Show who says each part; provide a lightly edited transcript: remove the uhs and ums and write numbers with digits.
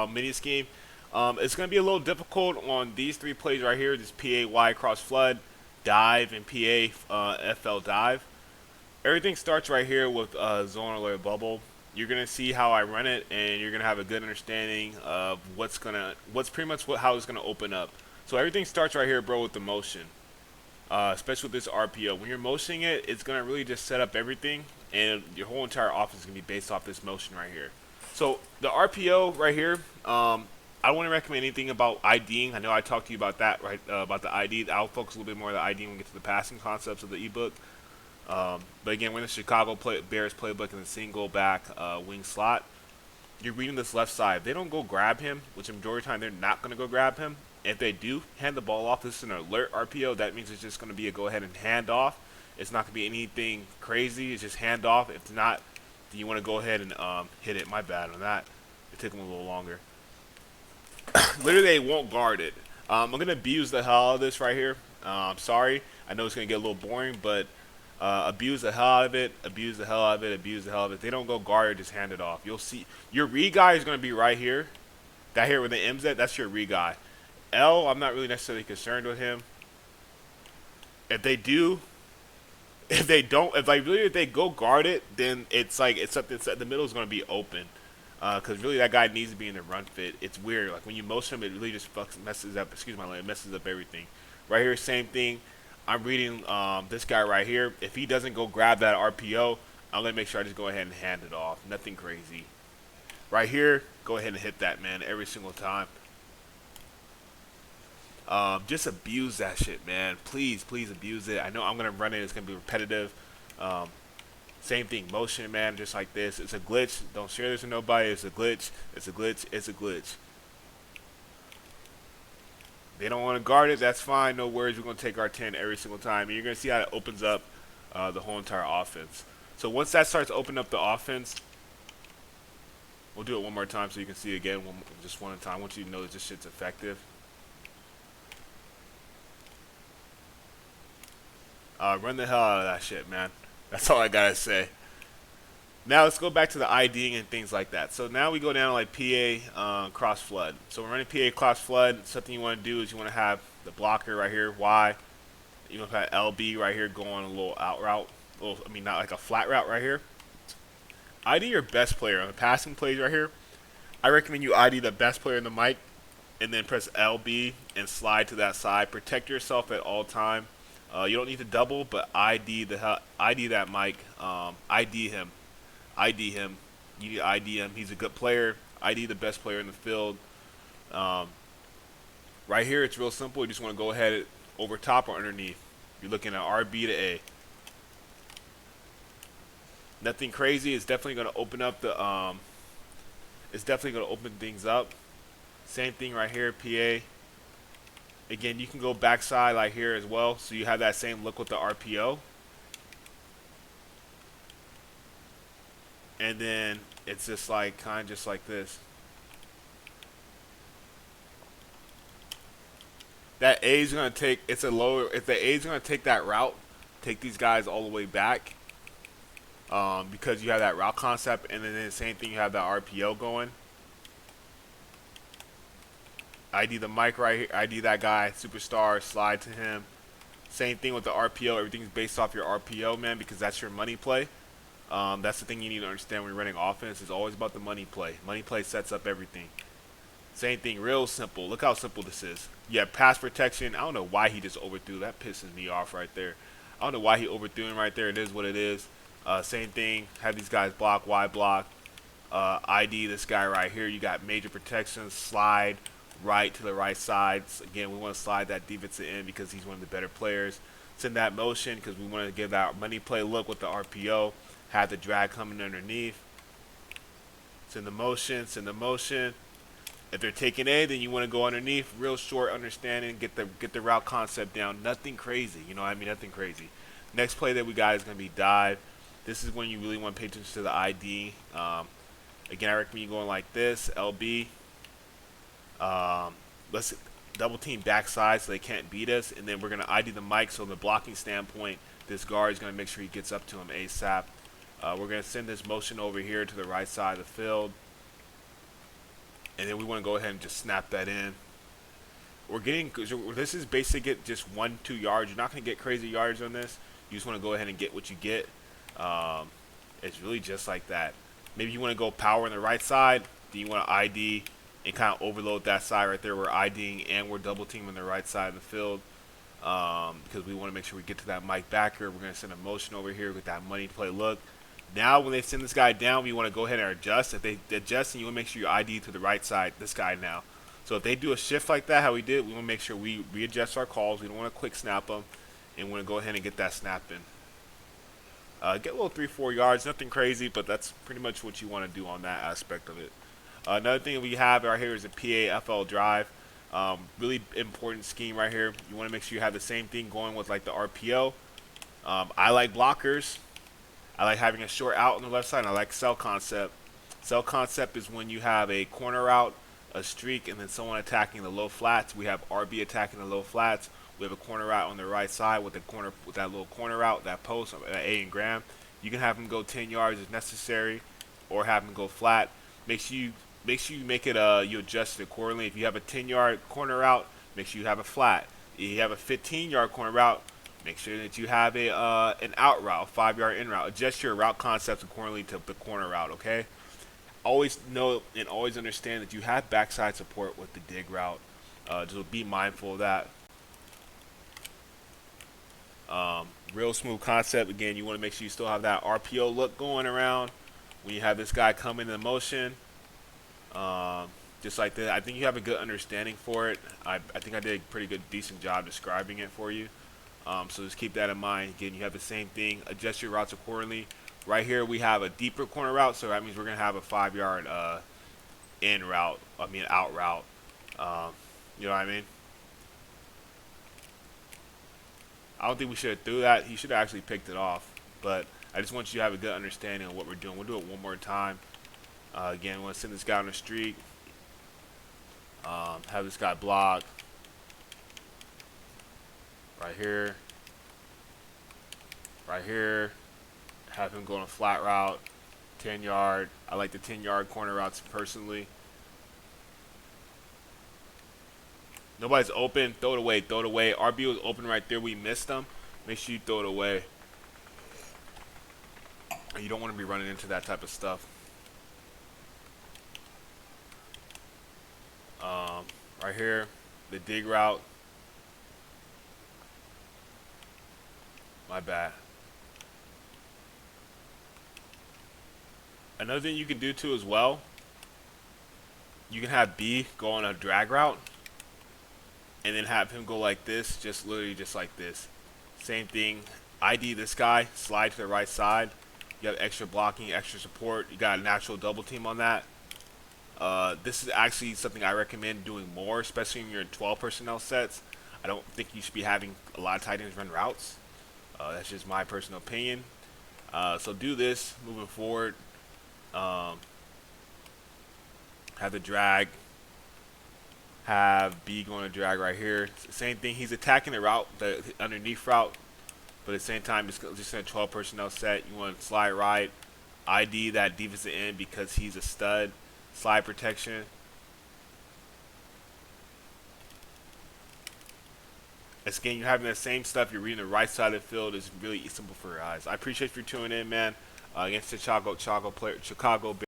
Speaker 1: mini scheme. It's going to be a little difficult on these three plays right here. This PAY cross flood, dive, and FL dive. Everything starts right here with zone alert bubble. You're gonna see how I run it, and you're gonna have a good understanding of what's pretty much how it's gonna open up. So everything starts right here, bro, with the motion, especially with this RPO. When you're motioning it, it's gonna really just set up everything, and your whole entire offense is gonna be based off this motion right here. So the RPO right here, I don't want to recommend anything about IDing. I know I talked to you about that, right? About the ID. I'll focus a little bit more on the ID when we get to the passing concepts of the ebook. But again, we're in the Bears playbook in the single back wing slot. You're reading this left side. If they don't go grab him, which the majority of the time they're not going to go grab him. If they do hand the ball off, this is an alert RPO. That means it's just going to be a go ahead and hand off. It's not going to be anything crazy. It's just hand off. If not, then you want to go ahead and hit it. My bad on that. It took them a little longer. Literally, they won't guard it. I'm going to abuse the hell out of this right here. Sorry. I know it's going to get a little boring, but abuse the hell out of it, abuse the hell out of it, abuse the hell out of it. If they don't go guard, just hand it off. You'll see. Your read guy is going to be right here. That here where the M's at, that's your read guy. L, I'm not really necessarily concerned with him. If they do, if they don't, if they go guard it, then it's like it's something. The middle is going to be open. Because really that guy needs to be in the run fit. It's weird. Like when you motion him, it really just messes up. Excuse my language, messes up everything. Right here, same thing. I'm reading this guy right here. If he doesn't go grab that RPO, I'm going to make sure I just go ahead and hand it off. Nothing crazy. Right here, go ahead and hit that, man, every single time. Just abuse that shit, man. Please, please abuse it. I know I'm going to run it. It's going to be repetitive. Same thing, motion, man, just like this. It's a glitch. Don't share this with nobody. It's a glitch. It's a glitch. It's a glitch. They don't want to guard it, that's fine. No worries. We're going to take our 10 every single time. And you're going to see how it opens up the whole entire offense. So once that starts to open up the offense, we'll do it one more time so you can see it again, just one at a time. I want you to know that this shit's effective. Run the hell out of that shit, man. That's all I got to say. Now let's go back to the IDing and things like that. So now we go down like PA cross flood. So we're running PA cross flood. Something you want to do is you want to have the blocker right here, Y. You want to have LB right here going a little out route. Not like a flat route right here. ID your best player on the passing plays right here. I recommend you ID the best player in the mic and then press LB and slide to that side. Protect yourself at all time. You don't need to double, but ID that mic. ID him. ID him. You need to ID him. He's a good player. ID the best player in the field. Right here, it's real simple. You just want to go ahead over top or underneath. You're looking at RB to A. Nothing crazy. It's definitely going to open up the. It's definitely going to open things up. Same thing right here, PA. Again, you can go backside like here as well, so you have that same look with the RPO. And then it's just like kind of just like this. That A is gonna take it's a lower. If the A is gonna take that route, take these guys all the way back, because you have that route concept, and then the same thing, you have that RPO going. ID the mic right here. ID that guy, superstar. Slide to him. Same thing with the RPO. Everything's based off your RPO, man, because that's your money play. That's the thing you need to understand when you're running offense. It's always about the money play. Money play sets up everything. Same thing, real simple. Look how simple this is. Yeah, pass protection. I don't know why he just overthrew. That pisses me off right there. I don't know why he overthrew him right there. It is what it is. Same thing. Have these guys block, Y block. ID this guy right here. You got major protection. Slide right to the right side. Again, we want to slide that defensive end because he's one of the better players. Send that motion because we want to give that money play look with the RPO. Have the drag coming underneath. Send the motion. Send the motion. If they're taking A, then you want to go underneath. Real short understanding. Get the route concept down. Nothing crazy. You know what I mean? Nothing crazy. Next play that we got is going to be dive. This is when you really want to pay attention to the ID. Again, I recommend you going like this. LB. Let's double team backside so they can't beat us. And then we're going to ID the mic. So from the blocking standpoint, this guard is going to make sure he gets up to him ASAP. We're going to send this motion over here to the right side of the field. and then we want to go ahead and just snap that in. We're getting, this is basically just 1-2 yards. You're not going to get crazy yards on this. You just want to go ahead and get what you get. Um, it's really just like that. Maybe you want to go power on the right side. Then you want to ID and kind of overload that side right there. We're IDing and we're double teaming the right side of the field because we want to make sure we get to that Mike backer. We're going to send a motion over here with that money play look. Now when they send this guy down, we want to go ahead and adjust. If they adjust, and you want to make sure you ID to the right side, this guy now. So if they do a shift like that, how we did, we want to make sure we readjust our calls. We don't want to quick snap them, and we want to go ahead and get that snap in. Get a little 3-4 yards, nothing crazy, but that's pretty much what you want to do on that aspect of it. Another thing we have right here is a PAFL drive. Really important scheme right here. You want to make sure you have the same thing going with like the RPO. I like blockers. I like having a short out on the left side, and I like cell concept. Cell concept is when you have a corner out, a streak, and then someone attacking the low flats. We have RB attacking the low flats. We have a corner out on the right side with that little corner out, that post, A and Graham. You can have him go 10 yards if necessary, or have him go flat. Make sure you make it you adjust it accordingly. If you have a 10-yard corner out, make sure you have a flat. If you have a 15-yard corner out, make sure that you have an out route, 5-yard in route. Adjust your route concepts accordingly to the corner route, okay? Always know and always understand that you have backside support with the dig route. Just be mindful of that. Real smooth concept. Again, you want to make sure you still have that RPO look going around when you have this guy come into motion. Just like that. I think you have a good understanding for it. I think I did a pretty good, decent job describing it for you. So just keep that in mind. Again, you have the same thing. Adjust your routes accordingly. Right here we have a deeper corner route, so that means we're going to have a 5-yard out route. You know what I mean? I don't think we should have threw that. He should have actually picked it off. But I just want you to have a good understanding of what we're doing. We'll do it one more time. Again, we want to send this guy on the streak. Have this guy block. Right here. Right here. Have him go on a flat route. 10-yard. I like the 10-yard corner routes personally. Nobody's open. Throw it away. Throw it away. RB was open right there. We missed them. Make sure you throw it away. You don't want to be running into that type of stuff. Right here, the dig route. My bad. Another thing you can do too as well, you can have B go on a drag route and then have him go like this, just literally just like this. Same thing, ID this guy, slide to the right side. You have extra blocking, extra support. You got a natural double team on that. This is actually something I recommend doing more, especially in your 12 personnel sets. I don't think you should be having a lot of tight ends run routes. That's just my personal opinion. So do this moving forward. Have the drag. Have B going to drag right here. Same thing. He's attacking the route, the underneath route. But at the same time, just in a 12 personnel set, you want to slide right. ID that defensive end because he's a stud. Slide protection. Again, you're having the same stuff. You're reading the right side of the field. It's really simple for your eyes. I appreciate you tuning in, man. Against the Chicago Bears.